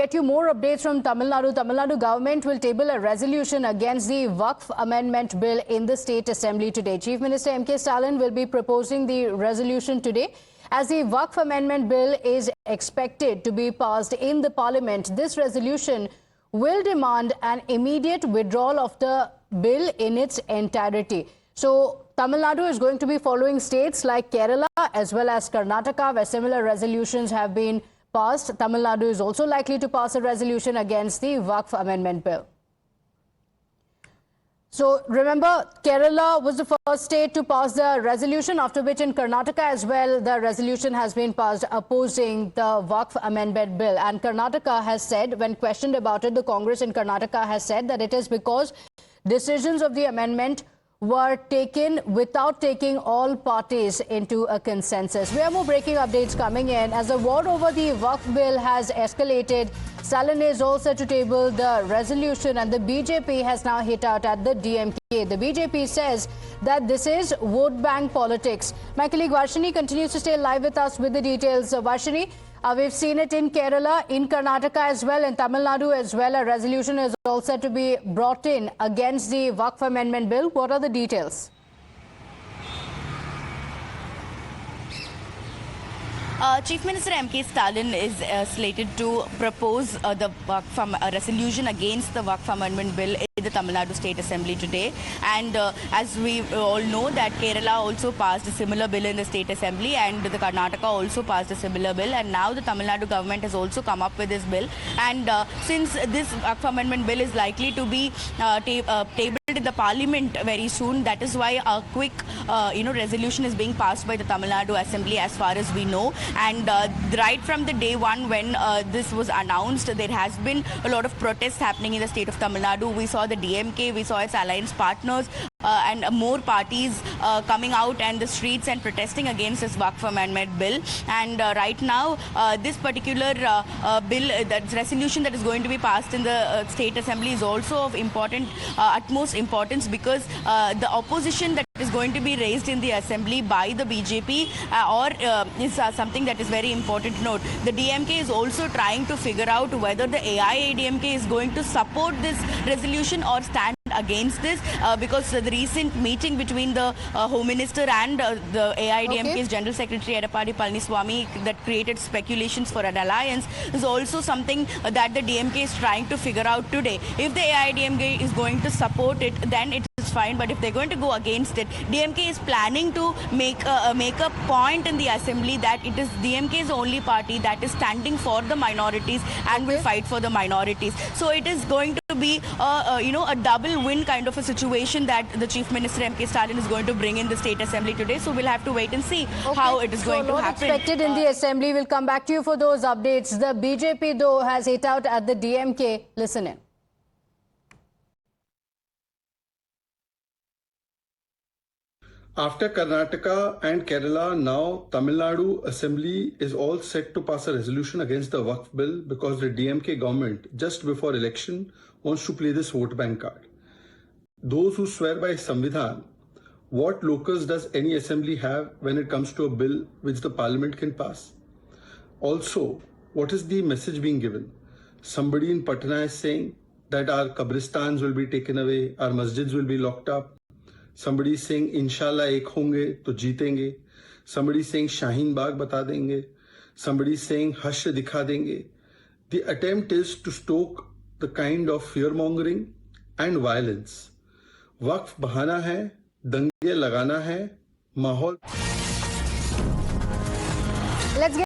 get you more updates from Tamil Nadu. Tamil Nadu government will table a resolution against the Waqf Amendment Bill in the State Assembly today. Chief Minister M.K. Stalin will be proposing the resolution today. As the Waqf Amendment Bill is expected to be passed in the Parliament, this resolution will demand an immediate withdrawal of the bill in its entirety. So, Tamil Nadu is going to be following states like Kerala as well as Karnataka, where similar resolutions have been passed. Tamil Nadu is also likely to pass a resolution against the Waqf Amendment Bill. So, remember, Kerala was the first state to pass the resolution, after which in Karnataka as well, the resolution has been passed opposing the Waqf Amendment Bill. And Karnataka has said, when questioned about it, the Congress in Karnataka has said that it is because decisions of the amendment were taken without taking all parties into a consensus. We have more breaking updates coming in. As the war over the Waqf bill has escalated, Stalin is all set to table the resolution, and the BJP has now hit out at the DMK. The BJP says that this is vote bank politics. My colleague Varshini continues to stay live with us with the details. Varshini, we've seen it in Kerala, in Karnataka as well, in Tamil Nadu as well. A resolution is all set to be brought in against the Waqf Amendment Bill. What are the details? Chief Minister M.K. Stalin is slated to propose the resolution against the Waqf Amendment Bill in the Tamil Nadu State Assembly today. And as we all know, that Kerala also passed a similar bill in the State Assembly, and the Karnataka also passed a similar bill. And now the Tamil Nadu government has also come up with this bill. And since this Waqf Amendment Bill is likely to be tabled in the Parliament very soon, that is why a quick resolution is being passed by the Tamil Nadu Assembly, as far as we know. And right from the day one when this was announced, there has been a lot of protests happening in the state of Tamil Nadu. We saw the DMK, we saw its alliance partners and more parties coming out and the streets and protesting against this Waqf Amendment Bill. And right now, this particular bill, that resolution that is going to be passed in the State Assembly, is also of utmost importance, because the opposition that is going to be raised in the Assembly by the BJP is something that is very important to note. The DMK is also trying to figure out whether the AIADMK is going to support this resolution or stand against this, because the recent meeting between the Home Minister and the AIADMK's General Secretary Edappadi Palaniswamy that created speculations for an alliance is also something that the DMK is trying to figure out today. If the AIADMK is going to support it, then it is fine, but if they're going to go against it, DMK is planning to make a point in the Assembly that it is DMK's only party that is standing for the minorities and will fight for the minorities. So it is going to be a double win kind of a situation that the Chief Minister M.K. Stalin is going to bring in the State Assembly today. So we'll have to wait and see how it is going to happen. Expected in the Assembly. We'll come back to you for those updates. The BJP, though, has hit out at the DMK. Listen in. After Karnataka and Kerala, now Tamil Nadu Assembly is all set to pass a resolution against the Waqf bill, because the DMK government, just before election, wants to play this vote bank card. Those who swear by Samvidhan, what locus does any assembly have when it comes to a bill which the parliament can pass? Also, what is the message being given? Somebody in Patna is saying that our Qabristans will be taken away, our masjids will be locked up. Somebody is saying, Inshallah ek honge to jeetenge. Somebody is saying, Shaheen Bagh bata denge. Somebody is saying, Hashr dikha denge. The attempt is to stoke the kind of fear-mongering and violence. Waqf bahana hai, dange lagana hai, mahol. Let's get